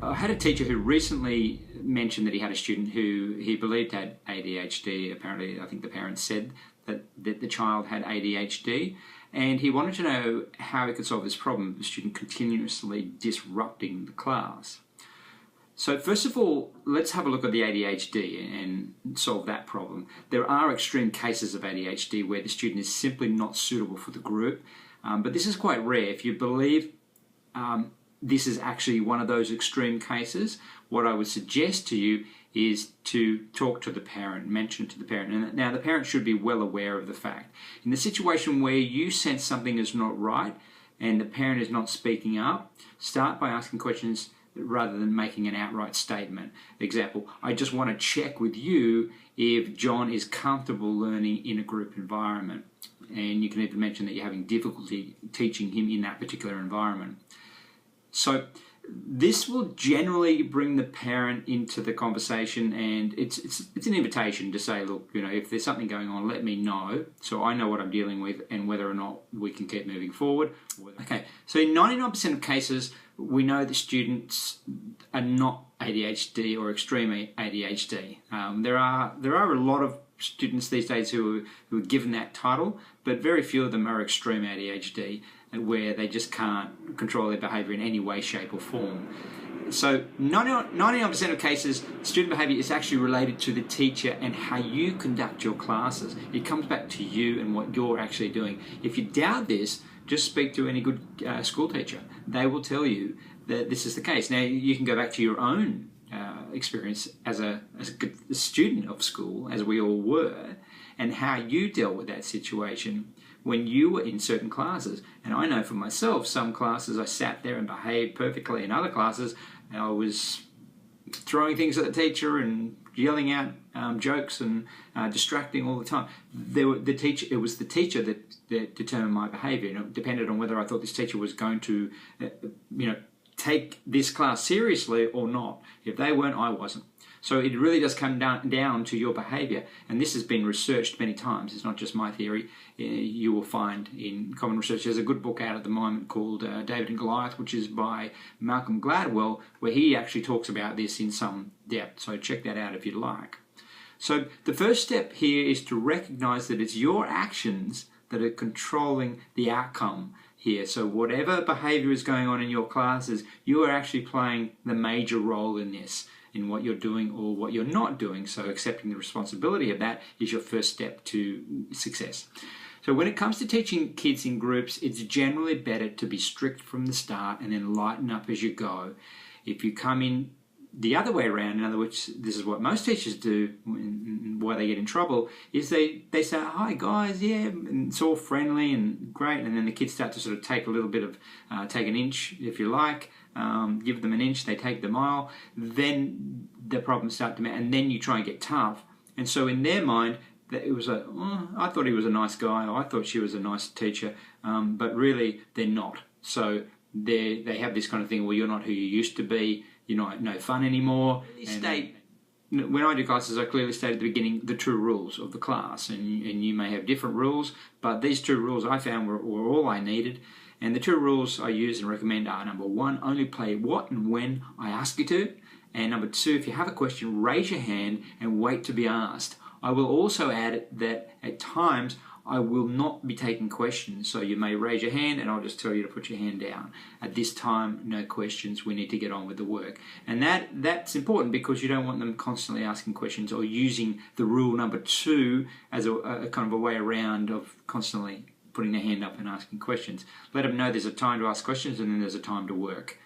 I had a teacher who recently mentioned that he had a student who he believed had ADHD. Apparently, I think the parents said that the child had ADHD, and he wanted to know how he could solve this problem, the student continuously disrupting the class. So first of all, let's have a look at the ADHD and solve that problem. There are extreme cases of ADHD where the student is simply not suitable for the group, but this is quite rare. If you believe this is actually one of those extreme cases, what I would suggest to you is to talk to the parent, mention it to the parent. And now the parent should be well aware of the fact. In the situation where you sense something is not right and the parent is not speaking up, start by asking questions rather than making an outright statement. Example, I just want to check with you if John is comfortable learning in a group environment. And you can even mention that you're having difficulty teaching him in that particular environment. So this will generally bring the parent into the conversation, and it's an invitation to say, look, if there's something going on, let me know so I know what I'm dealing with and whether or not we can keep moving forward. Okay, so in 99% of cases, we know the students are not ADHD or extreme ADHD. There are a lot of students these days who are given that title, but very few of them are extreme ADHD, where they just can't control their behaviour in any way, shape or form. So 99% of cases, student behaviour is actually related to the teacher and how you conduct your classes. It comes back to you and what you're actually doing. If you doubt this, just speak to any good school teacher. They will tell you that this is the case. Now, you can go back to your own experience as a student of school, as we all were, and how you dealt with that situation when you were in certain classes. And I know for myself, some classes I sat there and behaved perfectly. In other classes, I was throwing things at the teacher and yelling out jokes and distracting all the time. It was the teacher that determined my behaviour. It depended on whether I thought this teacher was going to, take this class seriously or not. If they weren't, I wasn't. So it really does come down to your behaviour, and this has been researched many times. It's not just my theory. You will find in common research, there's a good book out at the moment called David and Goliath, which is by Malcolm Gladwell, where he actually talks about this in some depth. So check that out if you'd like. So the first step here is to recognise that it's your actions that are controlling the outcome here. So whatever behaviour is going on in your classes, you are actually playing the major role in this, in what you're doing or what you're not doing. So accepting the responsibility of that is your first step to success. So when it comes to teaching kids in groups, it's generally better to be strict from the start and then lighten up as you go. If you come in the other way around, in other words, this is what most teachers do, why they get in trouble, is they say, hi guys, yeah, and it's all friendly and great, and then the kids start to sort of take a little bit of, take an inch if you like, give them an inch, they take the mile, then the problems start to mount, and then you try and get tough. And so in their mind, that it was I thought he was a nice guy, or I thought she was a nice teacher, but really they're not. So they have this kind of thing, well, you're not who you used to be, you're not no fun anymore. When I do classes, I clearly state at the beginning the true rules of the class, and you may have different rules, but these two rules I found were all I needed. And the two rules I use and recommend are, number one, only play what and when I ask you to, and number two, if you have a question, raise your hand and wait to be asked. I will also add that at times I will not be taking questions, so you may raise your hand and I'll just tell you to put your hand down. At this time, no questions, we need to get on with the work. And that's important because you don't want them constantly asking questions or using the rule number two as a kind of a way around of constantly putting their hand up and asking questions. Let them know there's a time to ask questions and then there's a time to work.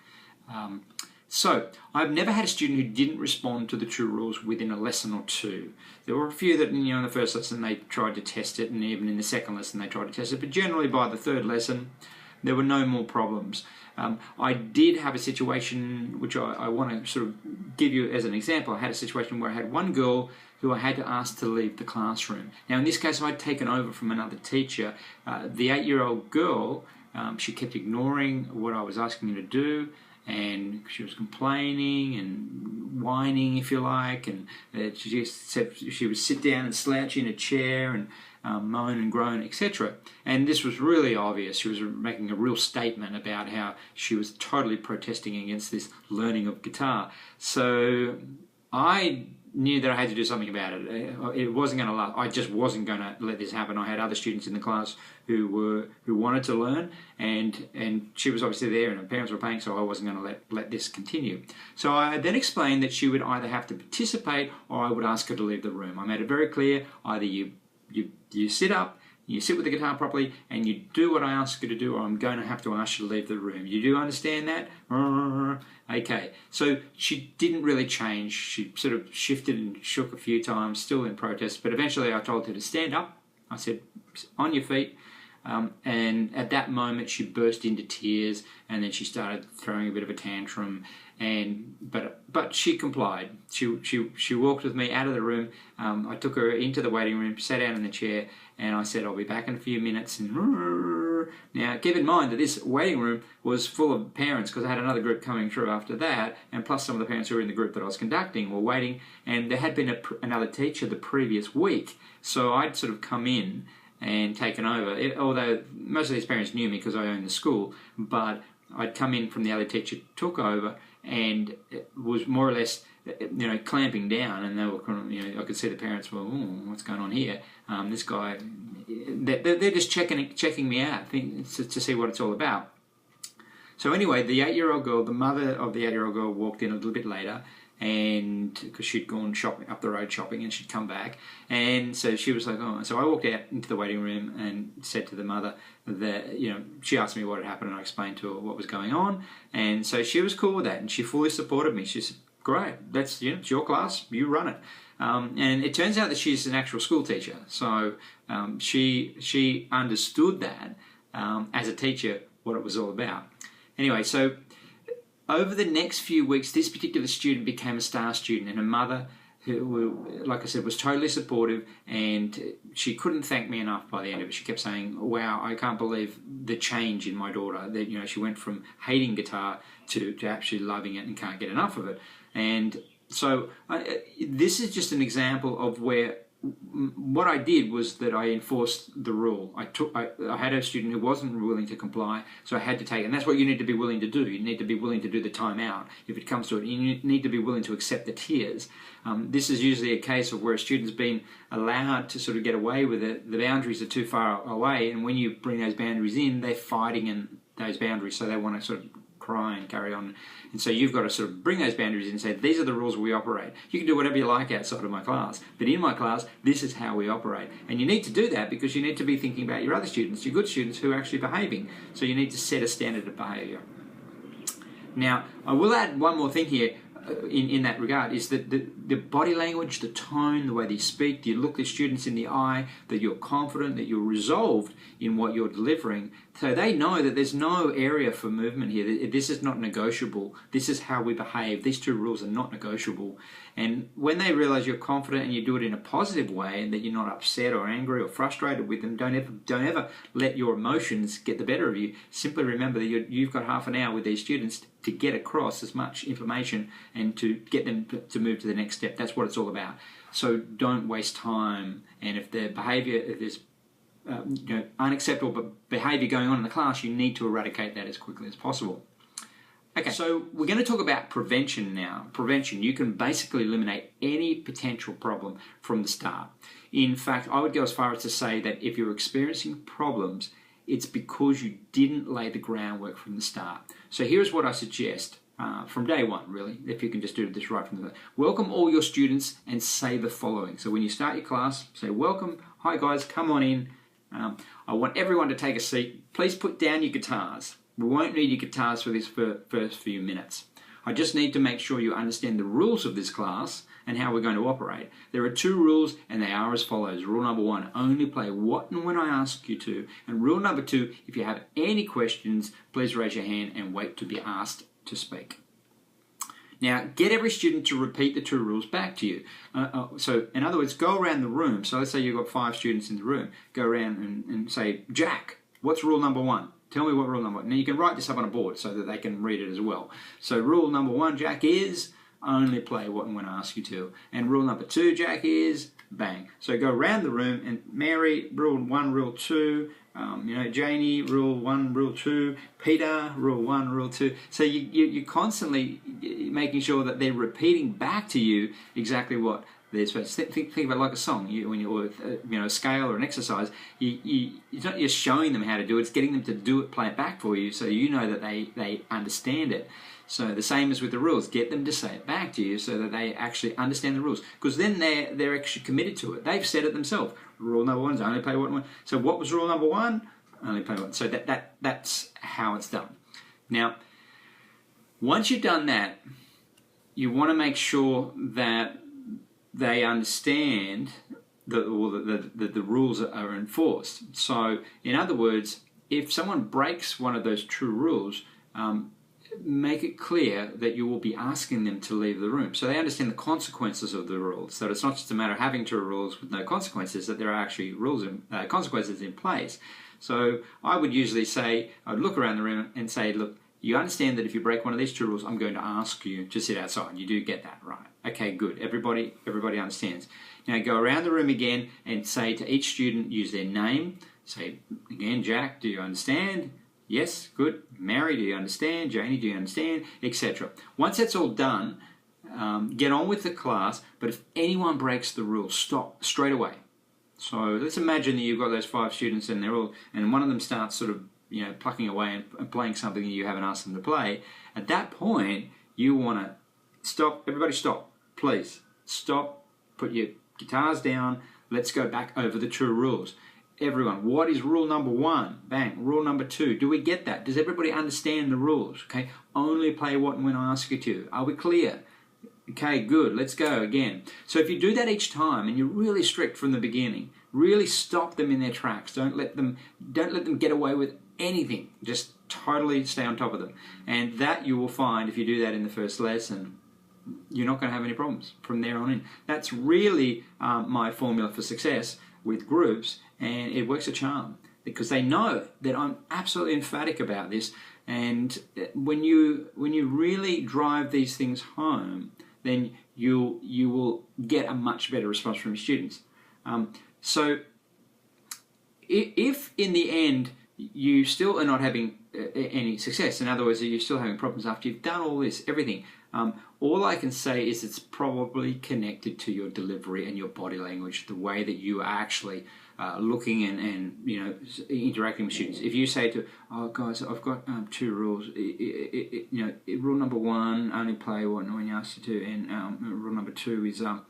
So, I've never had a student who didn't respond to the true rules within a lesson or two. There were a few that, in the first lesson they tried to test it, and even in the second lesson they tried to test it, but generally by the third lesson there were no more problems. I did have a situation which I want to sort of give you as an example. I had a situation where I had one girl who I had to ask to leave the classroom. Now in this case I'd taken over from another teacher. The 8-year-old girl, she kept ignoring what I was asking her to do, and she was complaining and whining, if you like, and she just said she would sit down and slouch in a chair and moan and groan, etc. And this was really obvious. She was making a real statement about how she was totally protesting against this learning of guitar. So I knew that I had to do something about it. It wasn't going to last. I just wasn't going to let this happen. I had other students in the class who wanted to learn, and she was obviously there, and her parents were paying, so I wasn't going to let this continue. So I then explained that she would either have to participate or I would ask her to leave the room. I made it very clear: either you sit up, you sit with the guitar properly, and you do what I ask you to do, or I'm going to have to ask you to leave the room. You do understand that? Okay. So she didn't really change. She sort of shifted and shook a few times, still in protest, but eventually I told her to stand up. I said, on your feet. And at that moment she burst into tears, and then she started throwing a bit of a tantrum, but she complied. She walked with me out of the room. I took her into the waiting room, sat down in the chair, and I said, I'll be back in a few minutes. And now keep in mind that this waiting room was full of parents, because I had another group coming through after that, and plus some of the parents who were in the group that I was conducting were waiting, and there had been another teacher the previous week, so I'd sort of come in and taken over. Although most of these parents knew me because I owned the school, but I'd come in from the other teacher, took over, and it was more or less, clamping down. And they were kind of, I could see the parents were, what's going on here? This guy, they're just checking me out to see what it's all about. So anyway, the 8-year-old girl, the mother of the 8-year-old girl, walked in a little bit later, and because she'd gone shopping up the road shopping, and she'd come back, and so she was like, so I walked out into the waiting room and said to the mother that, she asked me what had happened, and I explained to her what was going on, and so she was cool with that, and she fully supported me. She said, great, that's it's your class, you run it. And it turns out that she's an actual school teacher, so she understood that as a teacher what it was all about. Anyway, so over the next few weeks, this particular student became a star student, and her mother, who, like I said, was totally supportive, and she couldn't thank me enough by the end of it. She kept saying, wow, I can't believe the change in my daughter, that she went from hating guitar to actually loving it and can't get enough of it. And so this is just an example of where what I did was that I enforced the rule. I had a student who wasn't willing to comply, so I had to take it. And that's what you need to be willing to do. You need to be willing to do the time out if it comes to it. You need to be willing to accept the tears. This is usually a case of where a student's been allowed to sort of get away with it. The boundaries are too far away, and when you bring those boundaries in, they're fighting in those boundaries, so they want to sort of cry and carry on. And so you've got to sort of bring those boundaries in and say, these are the rules we operate. You can do whatever you like outside of my class, but in my class, this is how we operate. And you need to do that because you need to be thinking about your other students, your good students who are actually behaving. So you need to set a standard of behaviour. Now, I will add one more thing here in that regard, is that the body language, the tone, the way that you speak, you look the students in the eye, that you're confident, that you're resolved in what you're delivering. So they know that there's no area for movement here. This is not negotiable. This is how we behave. These two rules are not negotiable. And when they realize you're confident and you do it in a positive way, and that you're not upset or angry or frustrated with them, don't ever let your emotions get the better of you. Simply remember that you've got half an hour with these students to get across as much information and to get them to move to the next step. That's what it's all about. So don't waste time. And if their behaviour, if there's unacceptable behaviour going on in the class, you need to eradicate that as quickly as possible. Okay, so we're going to talk about prevention now. Prevention, you can basically eliminate any potential problem from the start. In fact, I would go as far as to say that if you're experiencing problems, it's because you didn't lay the groundwork from the start. So here's what I suggest from day one, really, if you can just do this right from the start. Welcome all your students and say the following. So when you start your class, say, welcome, hi guys, come on in. I want everyone to take a seat. Please put down your guitars. We won't need your guitars for this first few minutes. I just need to make sure you understand the rules of this class and how we're going to operate. There are 2 rules, and they are as follows. Rule number 1, only play what and when I ask you to. And rule number 2, if you have any questions, please raise your hand and wait to be asked to speak. Now, get every student to repeat the 2 rules back to you. So, in other words, go around the room. So let's say you've got 5 students in the room. Go around and say, Jack, what's rule number 1? Tell me what rule number one. Now you can write this up on a board so that they can read it as well. So rule number one, Jack, is only play what and when I ask you to. And rule number two, Jack, is bang. So go around the room and Mary, rule one, rule two. Janie, rule one, rule two. Peter, rule one, rule two. So you're constantly making sure that they're repeating back to you exactly what they're supposed to think about, like a song. When you're a scale or an exercise, it's not just showing them how to do it; it's getting them to do it, play it back for you, so you know that they understand it. So the same as with the rules, get them to say it back to you so that they actually understand the rules, because then they're actually committed to it. They've said it themselves. Rule number one is only play one. So what was rule number one? Only play one. So that's how it's done. Now, once you've done that, you want to make sure that they understand the rules are enforced. So, in other words, if someone breaks one of those true rules, make it clear that you will be asking them to leave the room. So they understand the consequences of the rules. So it's not just a matter of having true rules with no consequences, that there are actually consequences in place. So I would usually say, I'd look around the room and say, look, you understand that if you break one of these true rules, I'm going to ask you to sit outside. You do get that, right? Okay, good. Everybody understands. Now go around the room again and say to each student, use their name. Say, again, Jack, do you understand? Yes, good. Mary, do you understand? Janie, do you understand? Etc. Once that's all done, get on with the class, but if anyone breaks the rules, stop straight away. So let's imagine that you've got those 5 students and one of them starts sort of plucking away and playing something that you haven't asked them to play. At that point, you want to stop. Everybody stop, please. Stop, put your guitars down, let's go back over the true rules. Everyone, what is rule number one? Bang. Rule number two. Do we get that? Does everybody understand the rules? Okay, only play what and when I ask you to. Are we clear? Okay, good. Let's go again. So if you do that each time and you're really strict from the beginning, really stop them in their tracks. Don't let them get away with anything. Just totally stay on top of them. And that you will find, if you do that in the first lesson, you're not going to have any problems from there on in. That's really my formula for success with groups, and it works a charm because they know that I'm absolutely emphatic about this. And when you really drive these things home, then you will get a much better response from your students. So if in the end you still are not having any success, in other words, you're still having problems after you've done all this, everything, all I can say is it's probably connected to your delivery and your body language, the way that you are actually looking and interacting with students. If you say to, oh guys, I've got 2 rules. Rule number 1, only play when you ask you to, and rule number 2 is what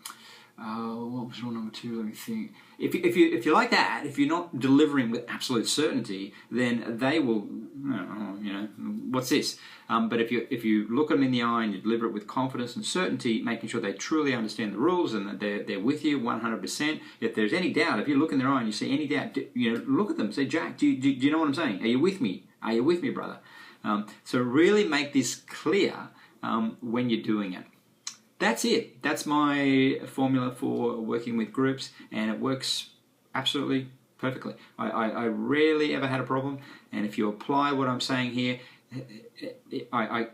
was rule number 2? Let me think. If you like that, if you're not delivering with absolute certainty, then they will, what's this? But if you look them in the eye and you deliver it with confidence and certainty, making sure they truly understand the rules and that they're with you 100%. If there's any doubt, if you look in their eye and you see any doubt, look at them. Say, Jack, do you know what I'm saying? Are you with me? Are you with me, brother? So really make this clear when you're doing it. That's it. That's my formula for working with groups, and it works absolutely perfectly. I rarely ever had a problem, and if you apply what I'm saying here, I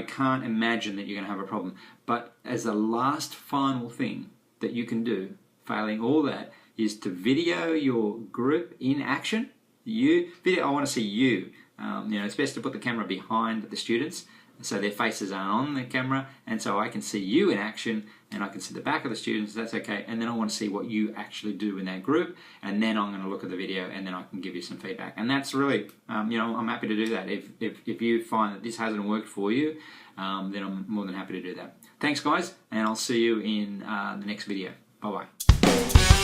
can't imagine that you're going to have a problem. But as the last final thing that you can do, failing all that, is to video your group in action. I want to see you. It's best to put the camera behind the students, so their faces aren't on the camera, and so I can see you in action, and I can see the back of the students. That's okay. And then I want to see what you actually do in that group, and then I'm going to look at the video, and then I can give you some feedback. And that's really, I'm happy to do that. If you find that this hasn't worked for you, then I'm more than happy to do that. Thanks, guys, and I'll see you in the next video. Bye bye.